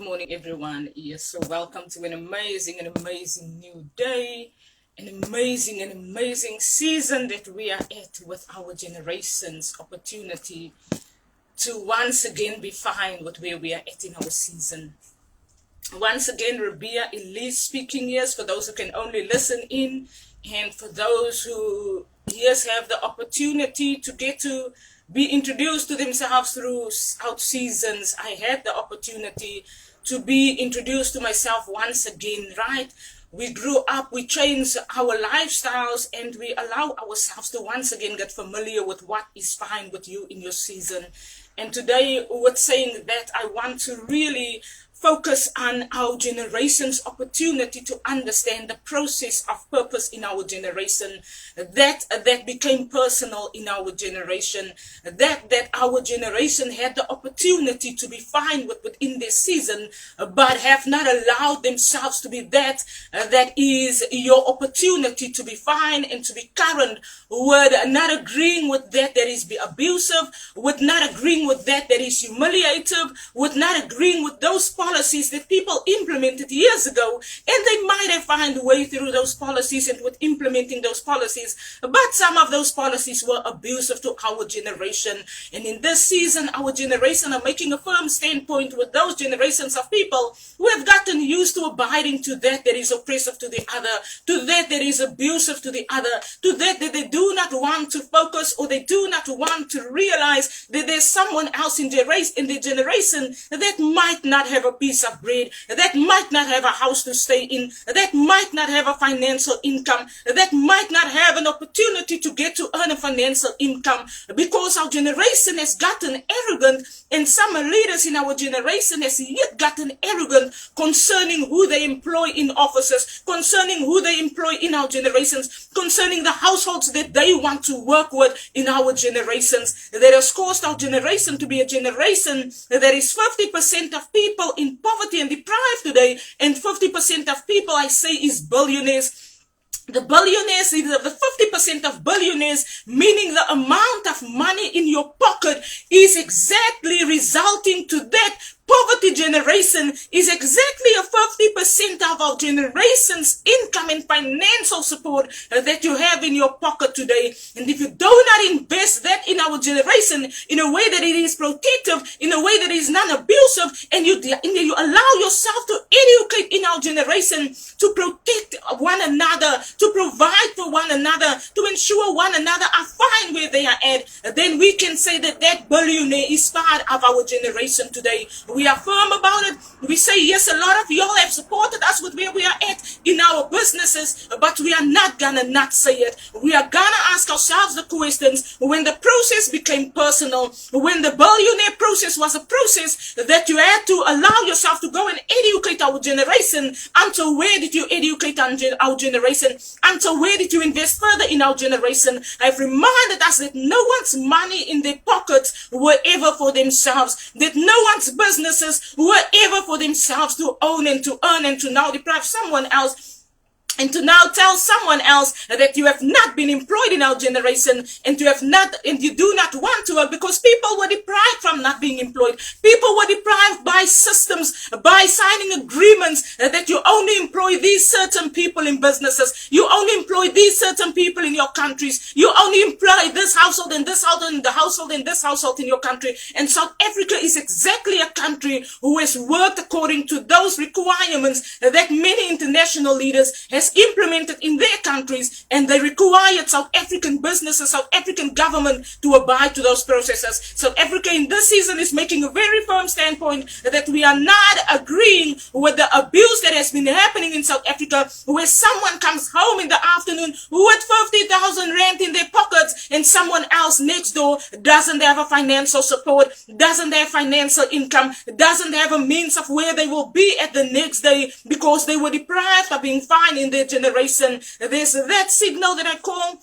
morning, everyone. Yes, so welcome to an amazing new day, an amazing season that we are at with our generation's opportunity to once again be fine with where we are at in our season. Once again, Ribea, Elise speaking, yes, for those who can only listen in, and for those who, yes, have the opportunity to get to be introduced to themselves throughout seasons. I had the opportunity to be introduced to myself once again, right? We grew up, we changed our lifestyles, and we allow ourselves to once again get familiar with what is fine with you in your season. And today, with saying that, I want to really focus on our generation's opportunity to understand the process of purpose in our generation, that became personal in our generation, that our generation had the opportunity to be fine within this season, but have not allowed themselves to be that is your opportunity to be fine and to be current, with not agreeing with that is be abusive, with not agreeing with that is humiliative, with not agreeing with those policies that people implemented years ago, and they might have found a way through those policies and with implementing those policies, but some of those policies were abusive to our generation. And in this season, our generation are making a firm standpoint with those generations of people who have gotten used to abiding to that is oppressive to the other, to that is abusive to the other, to that they do not want to focus, or they do not want to realize that there's someone else in their generation that might not have a piece of bread, that might not have a house to stay in, that might not have a financial income, that might not have an opportunity to get to earn a financial income, because our generation has gotten arrogant, and some leaders in our generation has yet gotten arrogant concerning who they employ in offices, concerning who they employ in our generations, concerning the households that they want to work with in our generations. That has caused our generation to be a generation that is 50% of people in poverty and deprived today, and 50% of people, I say, is billionaires. The billionaires, the 50% of billionaires, meaning the amount of money in your pocket, is exactly resulting to that. Poverty generation is exactly a 50% of our generation's income and financial support that you have in your pocket today. And if you do not invest that in our generation in a way that it is protective, in a way that is non-abusive, and you allow yourself to educate in our generation to protect one another, to provide for one another, to ensure one another are fine where they are at, then we can say that that billionaire is part of our generation today. We are firm about it. We say, yes, a lot of y'all have supported us with where we are at in our businesses, but we are not gonna not say it. We are gonna ask ourselves the questions when the process became personal, when the billionaire process was a process that you had to allow yourself to go and educate our generation. Until where did you educate our generation? Until where did you invest further in our generation? I've reminded us that no one's money in their pockets were ever for themselves, that no one's businesses were ever for themselves to own and to earn and to now deprive someone else, and to now tell someone else that you have not been employed in our generation, and you do not want to work, because people were deprived from not being employed. People were deprived by systems, by signing agreements that you only employ these certain people in businesses, you only employ these certain people in your countries, you only employ this household and this household and the household and this household in your country. And South Africa is exactly a country who has worked according to those requirements that many international leaders has implemented in their countries, and they required South African businesses, South African government to abide to those processes. South Africa in this season is making a very firm standpoint that we are not agreeing with the abuse that has been happening in South Africa, where someone comes home in the afternoon with 50,000 rand in their pockets, and someone else next door doesn't have a financial support, doesn't have financial income, doesn't have a means of where they will be at the next day, because they were deprived of being fine in their generation. There's that signal that I call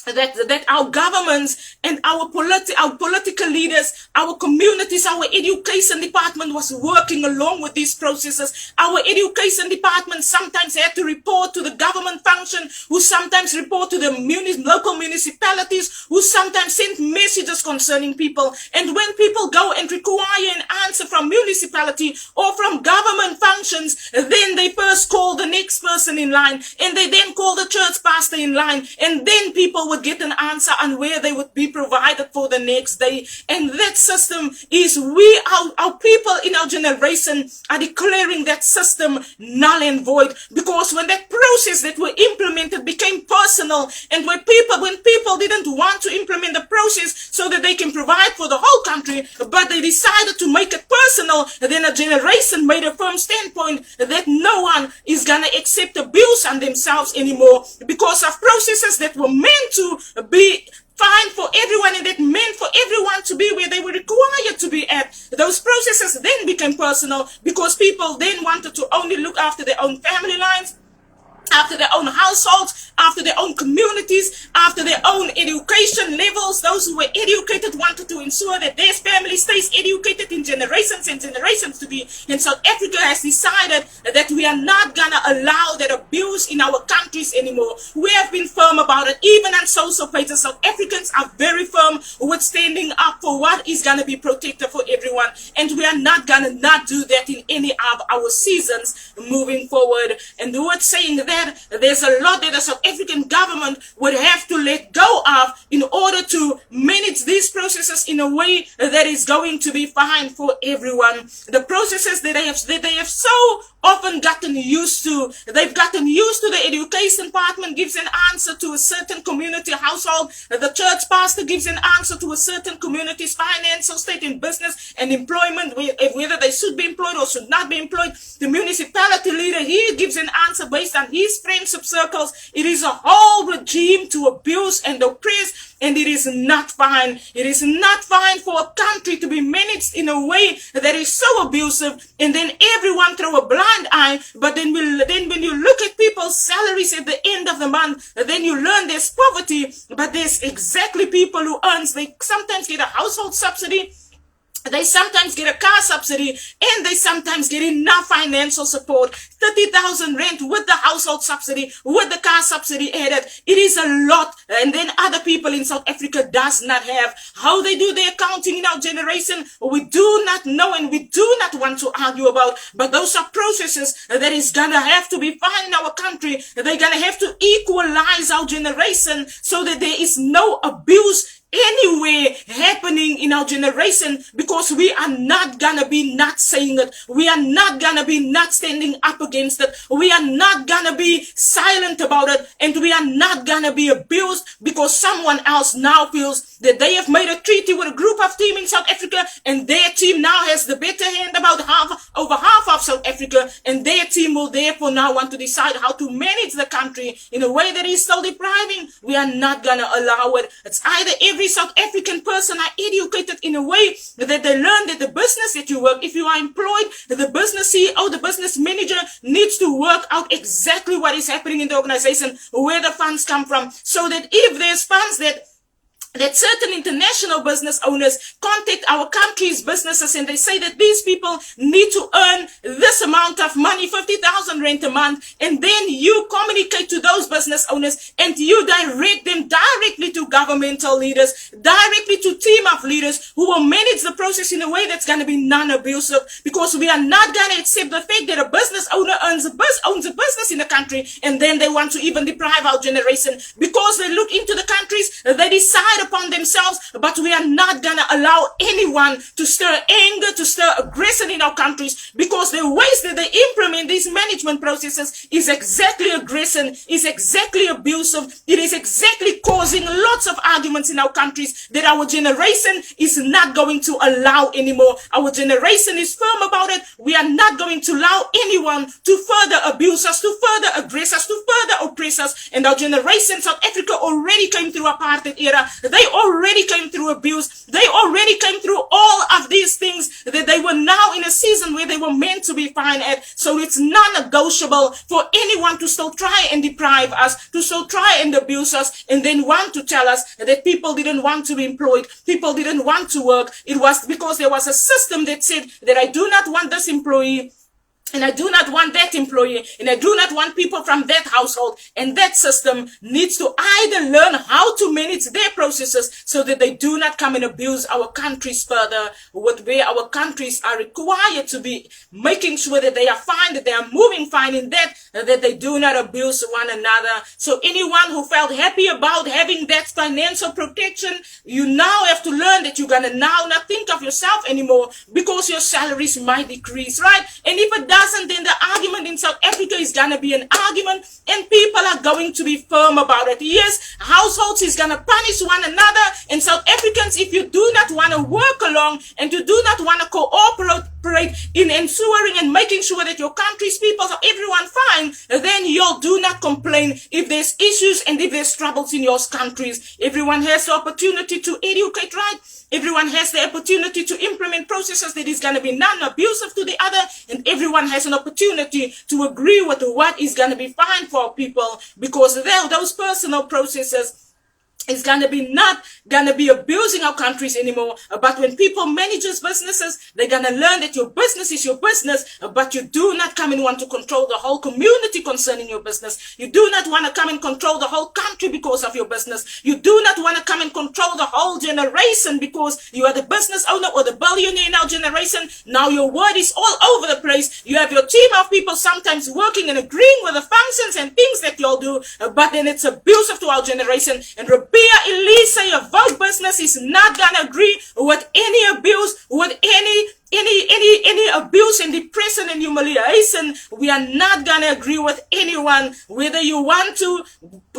that our governments and our political leaders, our communities, our education department was working along with these processes. Our education department sometimes had to report to the government function, who sometimes report to the local municipalities, who sometimes sent messages concerning people. And when people go and require an answer from municipality or from government functions, then they first call the next person in line, and they then call the church pastor in line, and then people would get an answer on where they would be provided for the next day. And that system is our people in our generation are declaring that system null and void, because when that process that were implemented became personal, and when people didn't want to implement the process so that they can provide for the whole country, but they decided to make it personal, then a generation made a firm standpoint that no one is gonna accept abuse on themselves anymore, because of processes that were meant to be fine for everyone and that meant for everyone to be where they were required to be at. Those processes then became personal, because people then wanted to only look after their own family lines, after their own households, after their own communities, after their own education levels. Those who were educated wanted to ensure that their family stays educated in generations and generations to be. And South Africa has decided that we are not gonna allow that abuse in our countries anymore. We have been firm about it. Even on social pages, South Africans are very firm with standing up for what is gonna be protected for everyone. And we are not gonna not do that in any of our seasons moving forward. And we're saying that there's a lot that the South African government would have to let go of in order to manage these processes in a way that is going to be fine for everyone. The processes that they have so often gotten used to. They've gotten used to the education department gives an answer to a certain community household. The church pastor gives an answer to a certain community's financial state in business and employment, whether they should be employed or should not be employed. The municipality leader, he gives an answer based on his friendship circles. It is a whole regime to abuse and oppress, and it is not fine. It is not fine for a country to be managed in a way that is so abusive, and then everyone throw a blind eye. But then when you look at people's salaries at the end of the month, then you learn there's poverty, but there's exactly people who they sometimes get a household subsidy, they sometimes get a car subsidy, and they sometimes get enough financial support. 30,000 rent with the household subsidy, with the car subsidy added. It is a lot. And then other people in South Africa does not have. How they do their accounting in our generation, we do not know, and we do not want to argue about. But those are processes that is gonna have to be fine in our country. They're gonna have to equalize our generation so that there is no abuse anywhere happening in our generation, because we are not gonna be not saying it. We are not gonna be not standing up against it. We are not gonna be silent about it, and we are not gonna be abused because someone else now feels that they have made a treaty with a group of team in South Africa, and their team now has the better hand about over half of South Africa, and their team will therefore now want to decide how to manage the country in a way that is so depriving. We are not gonna allow it. It's either every South African person are educated in a way that they learn that the business that you work, if you are employed, the business CEO, the business manager needs to work out exactly what is happening in the organization, where the funds come from, so that if there's funds that certain international business owners contact our country's businesses and they say that these people need to earn this amount of money, 50,000 rand a month, and then you communicate to those business owners and you direct them directly to governmental leaders, directly to team of leaders who will manage the process in a way that's going to be non-abusive, because we are not going to accept the fact that a business owner owns a business in the country and then they want to even deprive our generation because they look into the countries, they decide upon themselves. But we are not gonna allow anyone to stir anger, to stir aggression in our countries, because the ways that they implement these management processes is exactly aggression, is exactly abusive. It is exactly causing lots of arguments in our countries that our generation is not going to allow anymore. Our generation is firm about it. We are not going to allow anyone to further abuse us, to further aggress us, to further oppress us. And our generation, South Africa already came through apartheid era. They already came through abuse. They already came through all of these things that they were now in a season where they were meant to be fine at. So it's non-negotiable for anyone to still try and deprive us, to still try and abuse us, and then want to tell us that people didn't want to be employed, people didn't want to work. It was because there was a system that said that I do not want this employee, and I do not want that employee, and I do not want people from that household. And that system needs to either learn how to manage their processes so that they do not come and abuse our countries further, where our countries are required to be making sure that they are fine, that they are moving fine in that they do not abuse one another. So anyone who felt happy about having that financial protection, you now have to learn that you're going to now not think of yourself anymore because your salaries might decrease, right? And if it doesn't, then the argument in South Africa is going to be an argument, and people are going to be firm about it. Yes, households is going to punish one another, and South Africans, if you do not want to work along and you do not want to cooperate in ensuring and making sure that your country's people are everyone fine, then you do not complain if there's issues and if there's troubles in your countries. Everyone has the opportunity to educate, right? Everyone has the opportunity to implement processes that is going to be non-abusive to the other, and everyone has an opportunity to agree with what is going to be fine for people, because those personal processes is going to be not going to be abusing our countries anymore. But when people manage businesses, they're going to learn that your business is your business, but you do not come and want to control the whole community concerning your business. You do not want to come and control the whole country because of your business. You do not want to come and control the whole generation because you are the business owner or the billionaire in our generation. Now your word is all over the place. You have your team of people sometimes working and agreeing with the functions and things that y'all do, but then it's abusive to our generation. And Ribea, Elise, your vote business is not gonna agree with any abuse, with any abuse and depression and humiliation. We are not gonna agree with anyone, whether you want to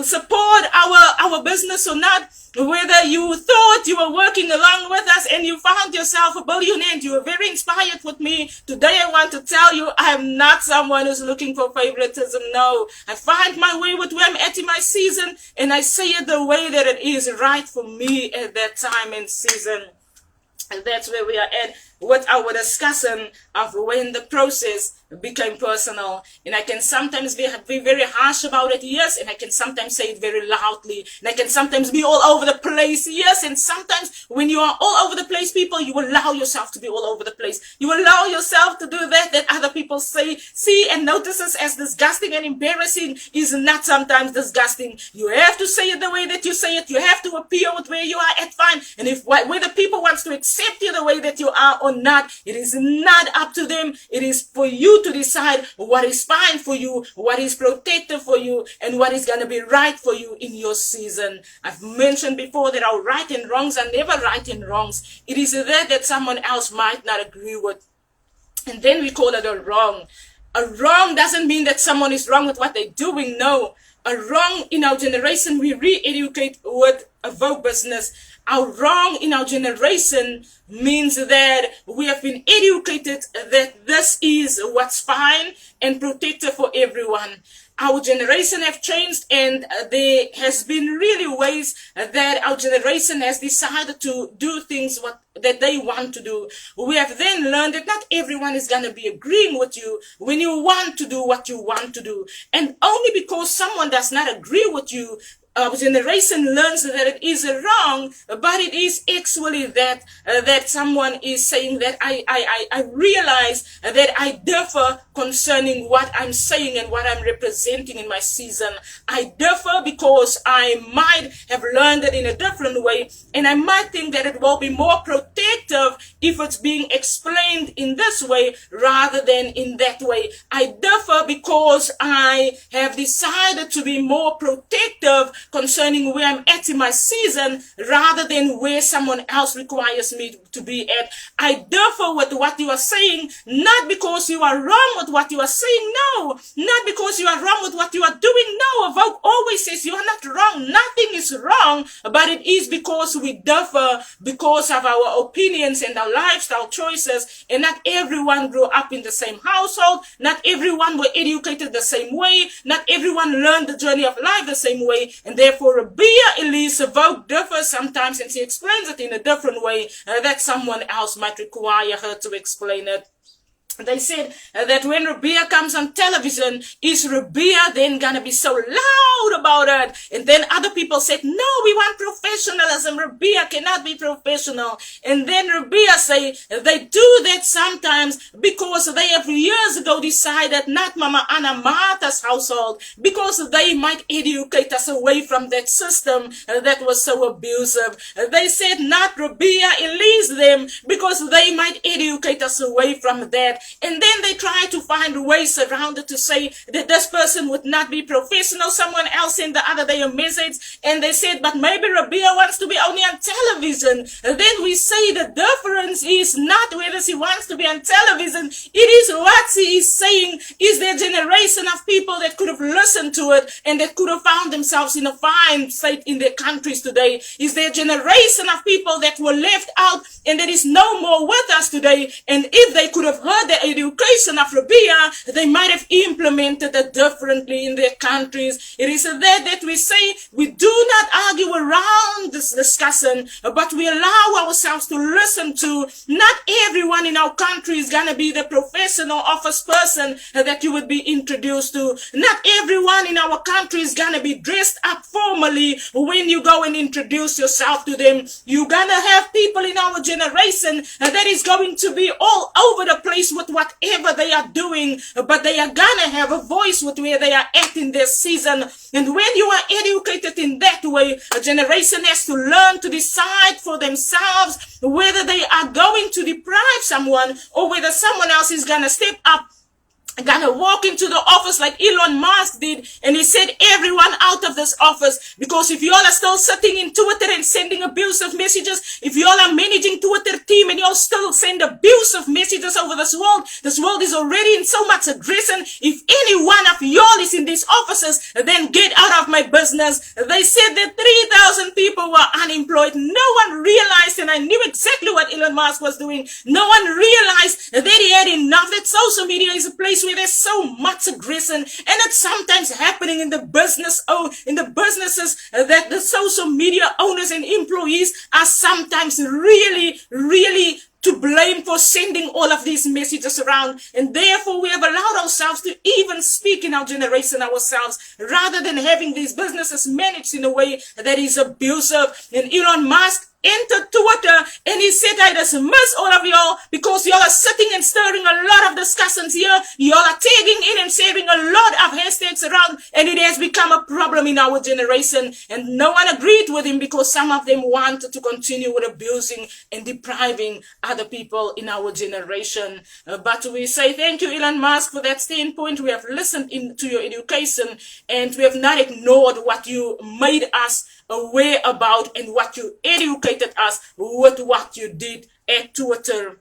support our business or not, whether you thought you were working along with us and you found yourself a billionaire and you were very inspired with me. Today I want to tell you, I am not someone who's looking for favoritism. No, I find my way with where I'm at in my season, and I say it the way that it is right for me at that time and season. And that's where we are at with our discussion of when the process became personal. And I can sometimes be very harsh about it, yes, and I can sometimes say it very loudly, and I can sometimes be all over the place, yes, and sometimes when you are all over the place, people, you allow yourself to be all over the place. You allow yourself to do that other people see and notices as disgusting and embarrassing is not sometimes disgusting. You have to say it the way that you say it. You have to appear with where you are at, fine. And if whether people wants to accept you the way that you are or not, it is not up to them. It is for you to decide what is fine for you, what is protective for you, and what is going to be right for you in your season. I've mentioned before that our right and wrongs are never right and wrongs. It is that someone else might not agree with, and then we call it a wrong. A wrong doesn't mean that someone is wrong with what they're doing. No, a wrong in our generation, we re-educate with a vogue business. Our wrong in our generation means that we have been educated that this is what's fine and protected for everyone. Our generation have changed, and there has been really ways that our generation has decided to do things that they want to do. We have then learned that not everyone is going to be agreeing with you when you want to do what you want to do. And only because someone does not agree with you, our generation learns that it is wrong, but it is actually that someone is saying that I realize that I differ concerning what I'm saying and what I'm representing in my season. I differ because I might have learned it in a different way, and I might think that it will be more protective if it's being explained in this way rather than in that way. I differ because I have decided to be more protective concerning where I'm at in my season rather than where someone else requires me to be at. I differ with what you are saying, not because you are wrong with what you are saying, no, not because you are wrong with what you are doing, no. A vote always says you are not wrong. Nothing is wrong, but it is because we differ because of our opinions and our lifestyle choices, and not everyone grew up in the same household, not everyone were educated the same way, not everyone learned the journey of life the same way, and And therefore, Ribea, Elise, vote differs sometimes, and she explains it in a different way that someone else might require her to explain it. They said that when Ribea comes on television, is Ribea then gonna be so loud about it? And then other people said, no, we want professionalism. Ribea cannot be professional. And then Ribea say they do that sometimes because they have years ago decided not Mama Anna Martha's household, because they might educate us away from that system that was so abusive. They said not Ribea, Elise them, because they might educate us away from that. And then they try to find ways around it to say that this person would not be professional. Someone else sent the other day a message, and they said, but maybe Ribea wants to be only on television. And then we say the difference is not whether she wants to be on television. It is what she is saying. Is there a generation of people that could have listened to it and that could have found themselves in a fine state in their countries today? Is there a generation of people that were left out and that is no more with us today? And if they could have heard the education of Ribea, they might have implemented it differently in their countries. It is that we say we do not argue around this discussion, but we allow ourselves to listen to. Not everyone in our country is going to be the professional office person that you would be introduced to. Not everyone in our country is going to be dressed up formally when you go and introduce yourself to them. You're going to have people in our generation that is going to be all over the place with whatever they are doing, but they are gonna have a voice with where they are at in their season. And when you are educated in that way, a generation has to learn to decide for themselves whether they are going to deprive someone or whether someone else is gonna step up, gonna walk into the office like Elon Musk did, and he said everyone out of this office, because if you all are still sitting in Twitter and sending abusive messages, if you all are managing Twitter team and you all still send abusive messages over this world is already in so much aggression. If any one of y'all is in these offices, then get out of my business. They said that 3,000 people were unemployed. No one realized, and I knew exactly what Elon Musk was doing, no one realized that he had enough, that social media is a place where there's so much aggression, and it's sometimes happening in the businesses that the social media owners and employees are sometimes really to blame for sending all of these messages around. And therefore we have allowed ourselves to even speak in our generation ourselves, rather than having these businesses managed in a way that is abusive. And Elon Musk entered Twitter and he said, I dismiss all of y'all because y'all are sitting and stirring a lot of discussions here. Y'all are tagging in and sharing a lot of hashtags around, and it has become a problem in our generation. And no one agreed with him because some of them wanted to continue with abusing and depriving other people in our generation. But we say thank you, Elon Musk, for that standpoint. We have listened to your education, and we have not ignored what you made us aware about and what you educated us with what you did at Twitter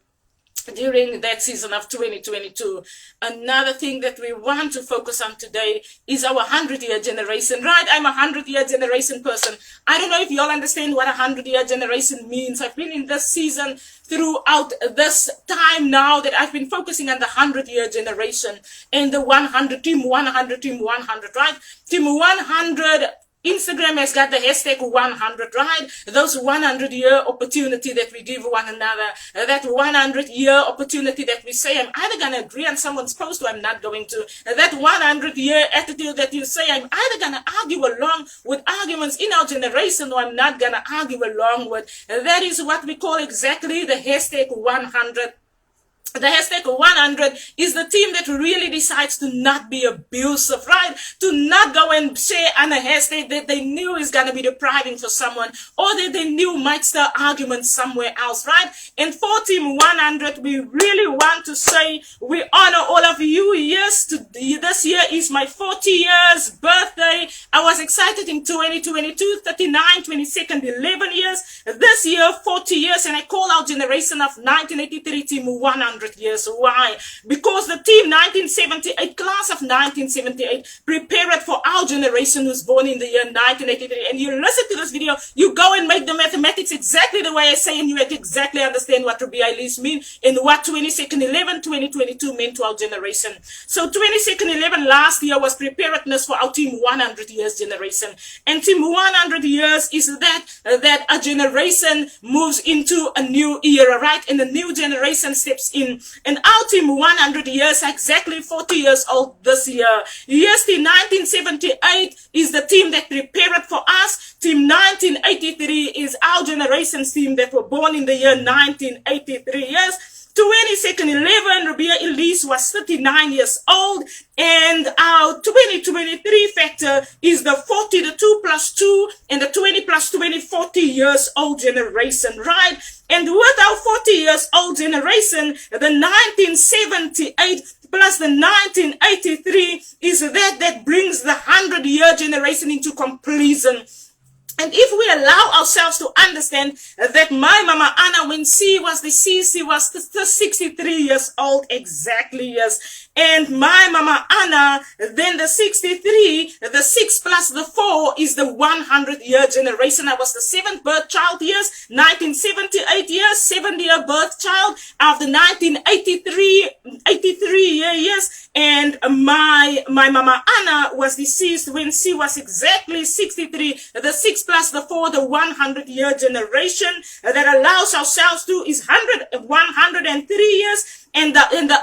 during that season of 2022. Another thing that we want to focus on today is our 100-year generation. Right, I'm a 100-year generation person. I don't know if you all understand what a 100-year generation means. I've been in this season throughout this time now that I've been focusing on the 100-year generation and the 100, team 100, team 100, right? Team 100, Instagram has got the hashtag 100, right? Those 100-year opportunity that we give one another, that 100-year opportunity that we say, I'm either going to agree on someone's post or I'm not going to. That 100-year attitude that you say, I'm either going to argue along with arguments in our generation or I'm not going to argue along with. That is what we call exactly the hashtag 100. The hashtag 100 is the team that really decides to not be abusive, right? To not go and share on a hashtag that they knew is going to be depriving for someone, or that they knew might start arguments somewhere else, right? And for Team 100, we really want to say we honor all of you. Yes, this year is my 40 years birthday. I was excited in 2022, 39, 22nd, 11 years. This year, 40 years, and I call our generation of 1983 Team 100. Years. Why? Because the team 1978, class of 1978, prepared for our generation who's born in the year 1983. And you listen to this video, you go and make the mathematics exactly the way I say, and you exactly understand what Ribea, Elise mean and what 22nd 11 2022 meant to our generation. So 22nd 11 last year was preparedness for our team 100-year years generation. And team 100 years is that a generation moves into a new era, right? And a new generation steps in. And our team 100 years, exactly 40 years old this year. Yes, the 1978 is the team that prepared for us. Team 1983 is our generation's team that were born in the year 1983. Yes. 22nd-11, Ribea Elise was 39 years old, and our 2023 factor is the 40, the 2 plus 2, and the 20 plus 20, 40 years old generation, right? And with our 40 years old generation, the 1978 plus the 1983 is that brings the 100-year generation into completion. And if we allow ourselves to understand that my Mama Anna, when she was 63 years old, exactly, yes. And my Mama Anna, then the 63, the 6 plus the 4 is the 100-year generation. I was the 7th birth child years, 1978 years, 7-year birth child of the 1983 years. And my Mama Anna was deceased when she was exactly 63, the 6 plus the 4, the 100-year generation that allows ourselves to is 103 years. And the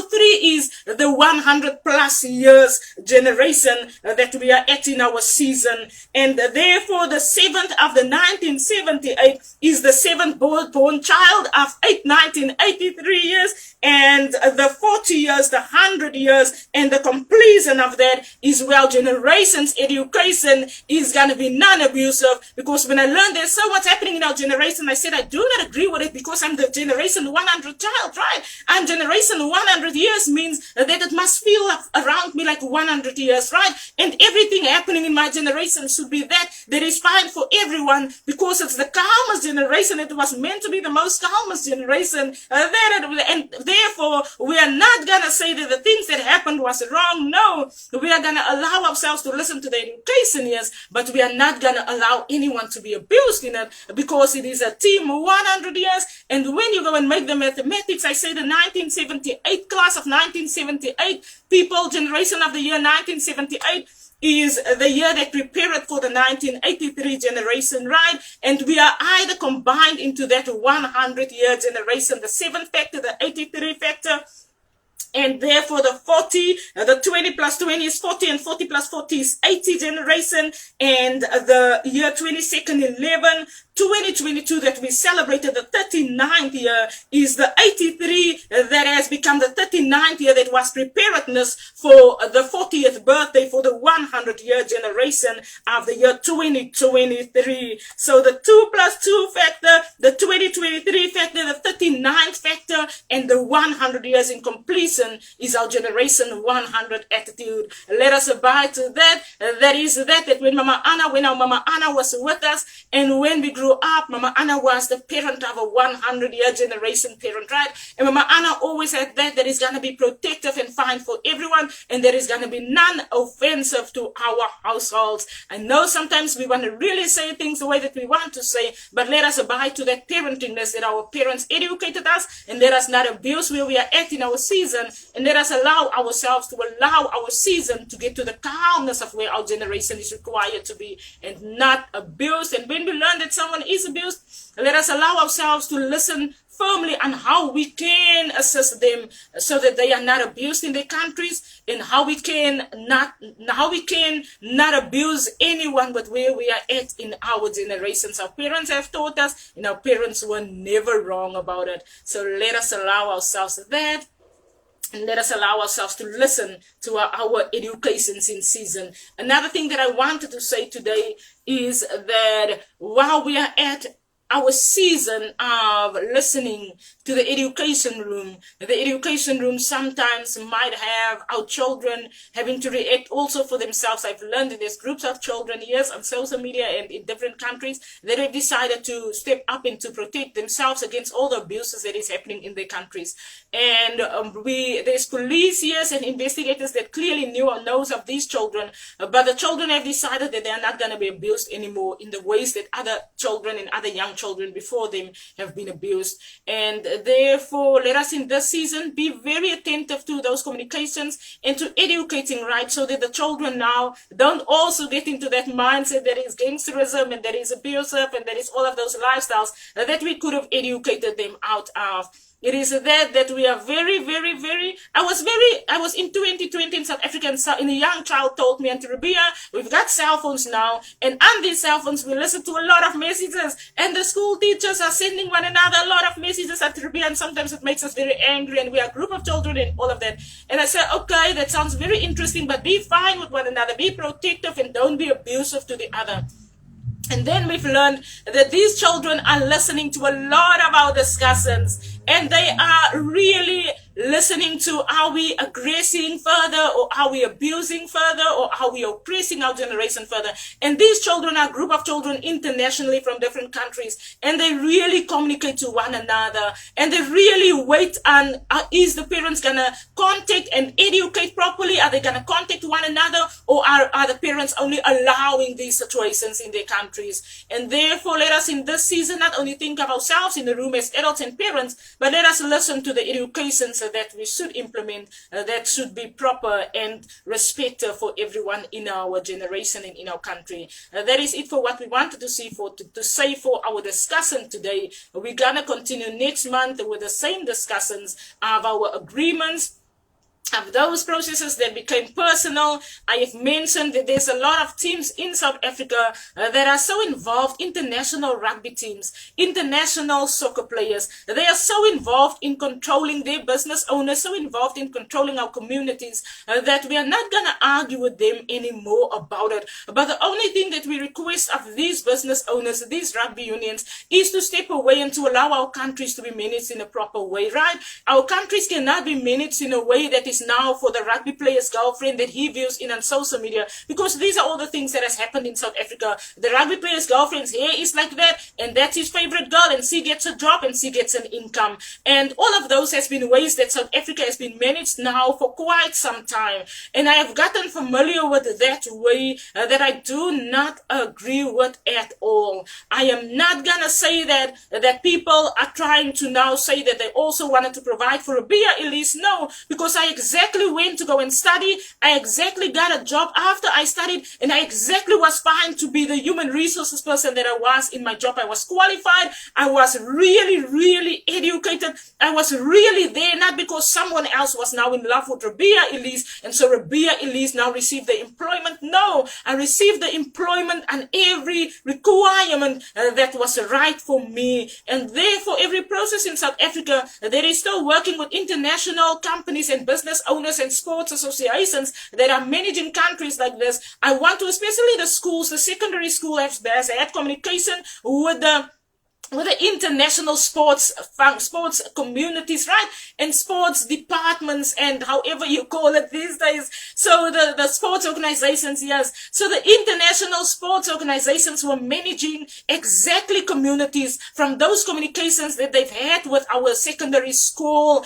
03 is the 100 plus years generation that we are at in our season. And therefore the 7th of the 1978 is the 7th born child of 1983 years. And the 40 years, the 100 years, and the completion of that is where generation's education is going to be non-abusive. Because when I learned there's so much happening in our generation, I said I do not agree with it because I'm the generation 100 child, right? And generation 100 years means that it must feel around me like 100 years, right? And everything happening in my generation should be that is fine for everyone because it's the calmest generation. It was meant to be the most calmest generation. And therefore, we are not going to say that the things that happened was wrong. No, we are going to allow ourselves to listen to the education, yes, but we are not going to allow anyone to be abused in it because it is a team 100 years. And when you go and make the mathematics, I say the 1978 class of 1978 people, generation of the year 1978, is the year that prepared for the 1983 generation, right? And we are either combined into that 100-year generation, the 7th factor, the 83 factor, and therefore the 40, the 20 plus 20 is 40, and 40 plus 40 is 80 generation, and the year 22nd-11, 2022 that we celebrated the 39th year is the 83 that has become the 39th year that was preparedness for the 40th birthday for the 100-year generation of the year 2023. So the 2 plus 2 factor, the 2023 factor, the 39th factor, and the 100 years in completion is our generation 100 attitude. Let us abide to that. That is that when our Mama Anna was with us, and when we grew up, Mama Anna was the parent of a 100-year generation parent, right? And Mama Anna always had that is going to be protective and fine for everyone, and there is going to be non-offensive to our households. I know sometimes we want to really say things the way that we want to say, but let us abide to that parentingness that our parents educated us, and let us not abuse where we are at in our season, and let us allow ourselves to allow our season to get to the calmness of where our generation is required to be, and not abuse. And when we learn that someone is abused, let us allow ourselves to listen firmly on how we can assist them so that they are not abused in their countries, and how we can not abuse anyone but where we are at in our generations. Our parents have taught us, and our parents were never wrong about it. So let us allow ourselves that. And let us allow ourselves to listen to our educations in season. Another thing that I wanted to say today is that while we are at our season of listening to the education room sometimes might have our children having to react also for themselves. I've learned that there's groups of children, yes, on social media and in different countries that have decided to step up and to protect themselves against all the abuses that is happening in their countries. And there's police, yes, and investigators that clearly knew or knows of these children, but the children have decided that they are not going to be abused anymore in the ways that other children and other young young children before them have been abused. And therefore, let us in this season be very attentive to those communications and to educating, right, so that the children now don't also get into that mindset that is gangsterism and that is abusive and that is all of those lifestyles that we could have educated them out of. It is that we are very, very, very. I was in 2020 in South Africa, and a young child told me, Auntie Ribea, we've got cell phones now, and on these cell phones we listen to a lot of messages, and the school teachers are sending one another a lot of messages, Auntie Ribea, and sometimes it makes us very angry, and we are a group of children and all of that. And I said, okay, that sounds very interesting, but be fine with one another, be protective, and don't be abusive to the other. And then we've learned that these children are listening to a lot of our discussions, and they are really listening to are we aggressing further, or are we abusing further, or are we oppressing our generation further. And these children are a group of children internationally from different countries, and they really communicate to one another, and they really wait on, is the parents gonna contact and educate properly? Are they gonna contact one another, or are the parents only allowing these situations in their countries? And therefore, let us in this season not only think of ourselves in the room as adults and parents, but let us listen to the educations that we should implement, that should be proper and respectful for everyone in our generation and in our country. That is it for what we wanted to see to say for our discussion today. We're gonna continue next month with the same discussions of our agreements, of those processes that became personal. I have mentioned that there's a lot of teams in South Africa that are so involved, international rugby teams, international soccer players. They are so involved in controlling their business owners, so involved in controlling our communities, that we are not going to argue with them anymore about it. But the only thing that we request of these business owners, these rugby unions, is to step away and to allow our countries to be managed in a proper way, right? Our countries cannot be managed in a way that is now for the rugby player's girlfriend that he views in on social media, because these are all the things that has happened in South Africa. The rugby player's girlfriend's hair is like that, and that's his favorite girl, and she gets a job and she gets an income, and all of those has been ways that South Africa has been managed now for quite some time. And I have gotten familiar with that way that I do not agree with at all. I am not gonna say that people are trying to now say that they also wanted to provide for Ribea, Elise. No, because I exactly went to go and study. I exactly got a job after I studied, and I exactly was fine to be the human resources person that I was in my job. I was qualified. I was really, really educated. I was really there, not because someone else was now in love with Ribea Elise, and so Ribea Elise now received the employment. No, I received the employment and every requirement that was right for me. And therefore, every process in South Africa that is still working with international companies and business owners and sports associations that are managing countries like this, I want to, especially the schools, the secondary school has had communication with the international sports communities, right? And sports departments, and however you call it these days. So the sports organizations, yes. So the international sports organizations were managing exactly communities from those communications that they've had with our secondary school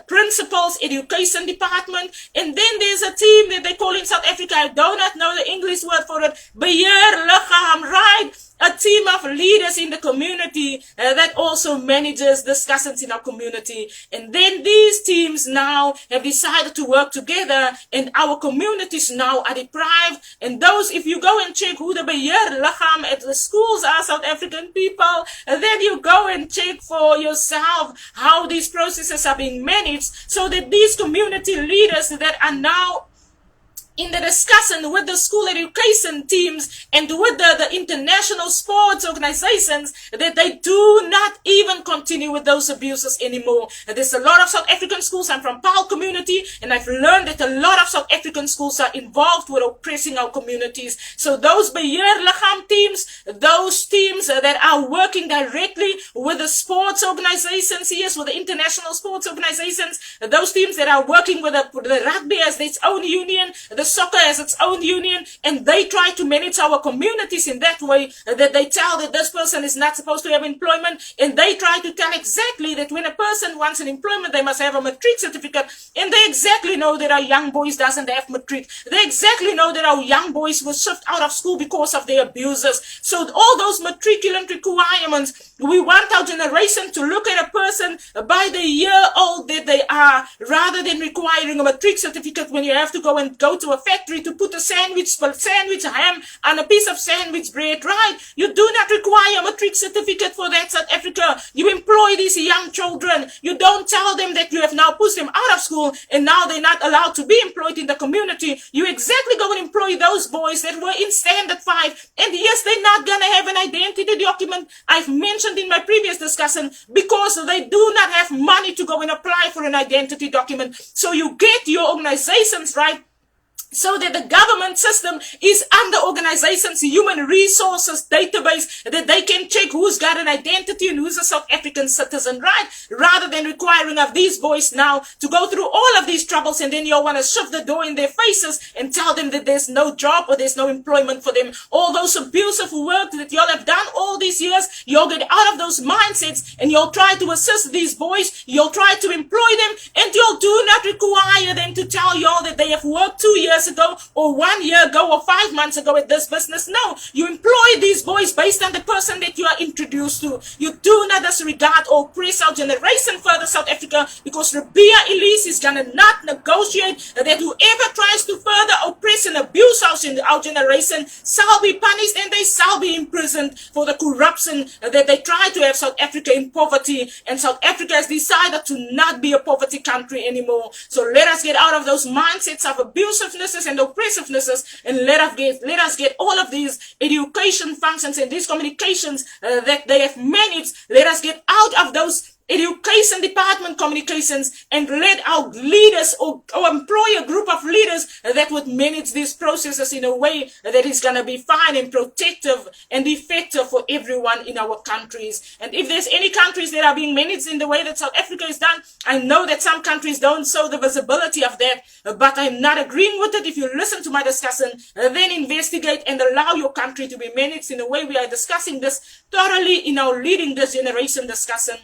principals, education department. And then there's a team that they call in South Africa, I do not know the English word for it, Beheer Liggaam, right? A team of leaders in the community that also manages discussions in our community. And then these teams now have decided to work together, and our communities now are deprived. And those, if you go and check who the Beheer Liggaam at the schools are, South African people, then you go and check for yourself how these processes are being managed, so that these community leaders that are now in the discussion with the school education teams and with the international sports organizations, that they do not even continue with those abuses anymore. There's a lot of South African schools. I'm from Paarl community, and I've learned that a lot of South African schools are involved with oppressing our communities. So those Beheer Liggaam teams, those teams that are working directly with the sports organizations, yes, with the international sports organizations, those teams that are working with the rugby as its own union, the soccer has its own union, and they try to manage our communities in that way, that they tell that this person is not supposed to have employment, and they try to tell exactly that when a person wants an employment, they must have a matric certificate, and they exactly know that our young boys doesn't have matric. They exactly know that our young boys were shipped out of school because of their abusers. So all those matriculant requirements, we want our generation to look at a person by the year old that they are, rather than requiring a matric certificate when you have to go to a factory to put a sandwich ham and a piece of sandwich bread, right? You do not require a matric certificate for that, South Africa. You employ these young children. You don't tell them that you have now pushed them out of school and now they're not allowed to be employed in the community. You exactly go and employ those boys that were in Standard 5. And yes, they're not going to have an identity document, I've mentioned in my previous discussion, because they do not have money to go and apply for an identity document. So you get your organizations right, so that the government system is under organizations' human resources database, that they can check who's got an identity and who's a South African citizen, right? Rather than requiring of these boys now to go through all of these troubles, and then you want to shove the door in their faces and tell them that there's no job or there's no employment for them. All those abusive work that y'all have done all these years, you'll get out of those mindsets and you'll try to assist these boys, you'll try to employ them, and you'll do not require them to tell y'all that they have worked 2 years ago or 1 year ago or 5 months ago at this business. No, you employ these boys based on the person that you are introduced to. You do not disregard or oppress our generation further, South Africa, because Ribea Elise is going to not negotiate that whoever tries to further oppress and abuse our generation shall be punished and they shall be imprisoned for the corruption that they try to have South Africa in poverty. And South Africa has decided to not be a poverty country anymore. So let us get out of those mindsets of abusiveness and oppressivenesses, and let us get all of these education functions and these communications that they have managed. Let us get out of those education department communications and let our leaders or employ a group of leaders that would manage these processes in a way that is going to be fine and protective and effective for everyone in our countries. And if there's any countries that are being managed in the way that South Africa is done, I know that some countries don't show the visibility of that, but I'm not agreeing with it. If you listen to my discussion, then investigate and allow your country to be managed in a way we are discussing this thoroughly in our Leading This Generation discussion,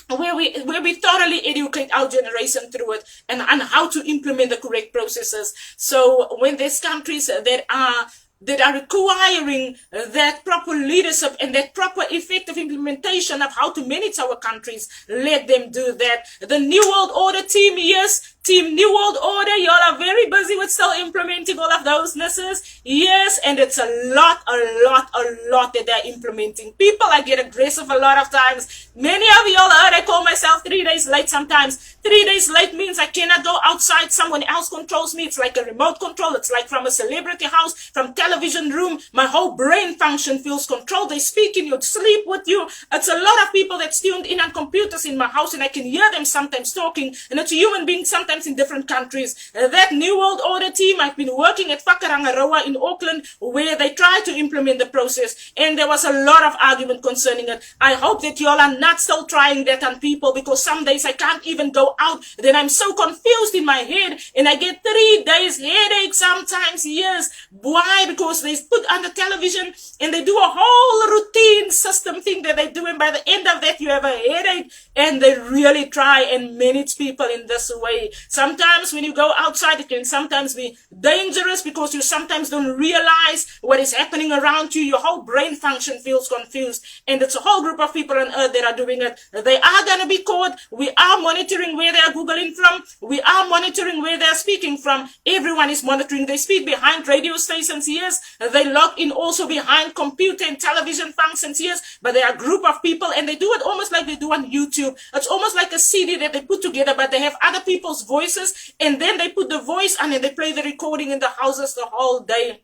where we thoroughly educate our generation through it and on how to implement the correct processes. So when there's countries that are requiring that proper leadership and that proper effective implementation of how to manage our countries, let them do that. The New World Order team, yes, Team New World Order, y'all are very busy with still implementing all of those nesses. Yes, and it's a lot that they're implementing. People, I get aggressive a lot of times. Many of y'all heard I call myself 3 days late sometimes. 3 days late means I cannot go outside. Someone else controls me. It's like a remote control. It's like from a celebrity house, from television room. My whole brain function feels controlled. They speak in your sleep with you. It's a lot of people that's tuned in on computers in my house, and I can hear them sometimes talking. And it's a human being sometimes in different countries. That New World Order team, I've been working at Whakarangaroa in Auckland, where they try to implement the process, and there was a lot of argument concerning it. I hope that y'all are not still trying that on people, because some days I can't even go out. Then I'm so confused in my head, and I get 3 days headache sometimes. Yes. Why? Because they put on the television and they do a whole routine system thing that they do, and by the end of that you have a headache, and they really try and manage people in this way. Sometimes when you go outside, it can sometimes be dangerous because you sometimes don't realize what is happening around you. Your whole brain function feels confused, and it's a whole group of people on earth that are doing it. They are going to be caught. We are monitoring where they are Googling from. We are monitoring where they are speaking from. Everyone is monitoring. They speak behind radio stations, yes. They log in also behind computer and television functions, yes. But they are a group of people, and they do it almost like they do on YouTube. It's almost like a CD that they put together, but they have other people's voices, and then they put the voice on and they play the recording in the houses the whole day.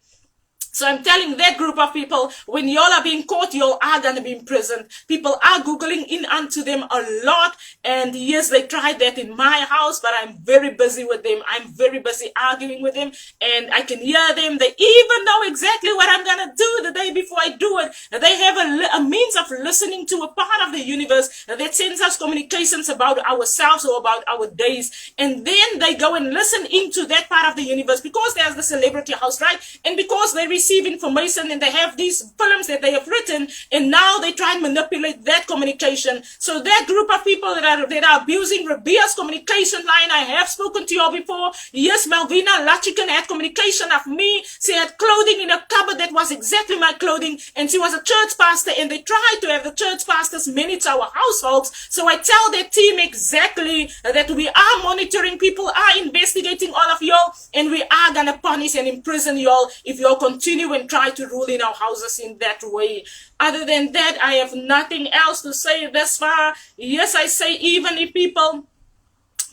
So I'm telling that group of people, when y'all are being caught, y'all are going to be imprisoned. People are Googling in onto them a lot. And yes, they tried that in my house, but I'm very busy with them. I'm very busy arguing with them. And I can hear them. They even know exactly what I'm going to do the day before I do it. They have a means of listening to a part of the universe that sends us communications about ourselves or about our days. And then they go and listen into that part of the universe because there's the celebrity house, right? And because they receive information and they have these films that they have written, and now they try and manipulate that communication. So that group of people that are abusing Ribea's communication line, I have spoken to you all before. Yes, Malvina Lachikan had communication of me. She had clothing in a cupboard that was exactly my clothing, and she was a church pastor, and they tried to have the church pastors manage our households. So I tell their team exactly that we are monitoring, people are investigating all of y'all, and we are gonna punish and imprison y'all if y'all continue and try to rule in our houses in that way. Other than that, I have nothing else to say thus far. Yes, I say even if people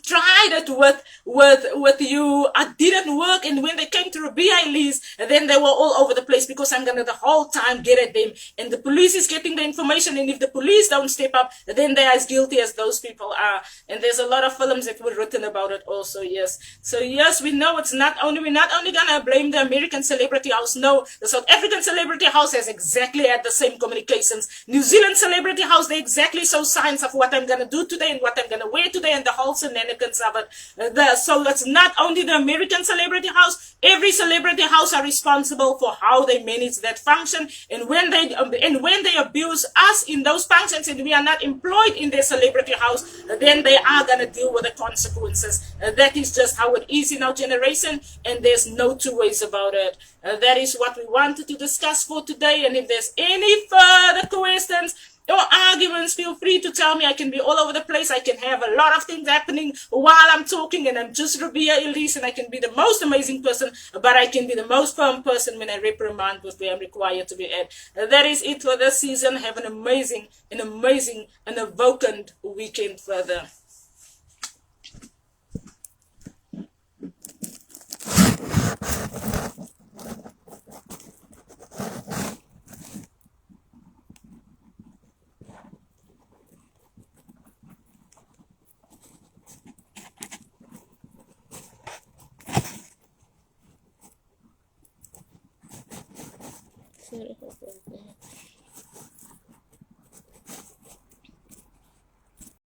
tried it with you, it didn't work, and when they came to Ribea, Elise, then they were all over the place because I'm gonna the whole time get at them, and the police is getting the information, and if the police don't step up, then they're as guilty as those people are. And there's a lot of films that were written about it also. Yes, so yes, we know we're not only gonna blame the American celebrity house. No, the South African celebrity house has exactly had the same communications. New Zealand celebrity house, they exactly show signs of what I'm gonna do today and what I'm gonna wear today and the whole shenanigans of it. So that's not only the American celebrity house. Every celebrity house are responsible for how they manage that function, and when they abuse us in those functions and we are not employed in their celebrity house, then they are gonna deal with the consequences. That is just how it is in our generation, and there's no two ways about it. That is what we wanted to discuss for today. And if there's any further questions or arguments, feel free to tell me. I can be all over the place. I can have a lot of things happening while I'm talking, and I'm just Ribea Elise, and I can be the most amazing person, but I can be the most firm person when I reprimand with where I'm required to be at. That is it for this season. Have an amazing, and a vacant weekend further. Sorry,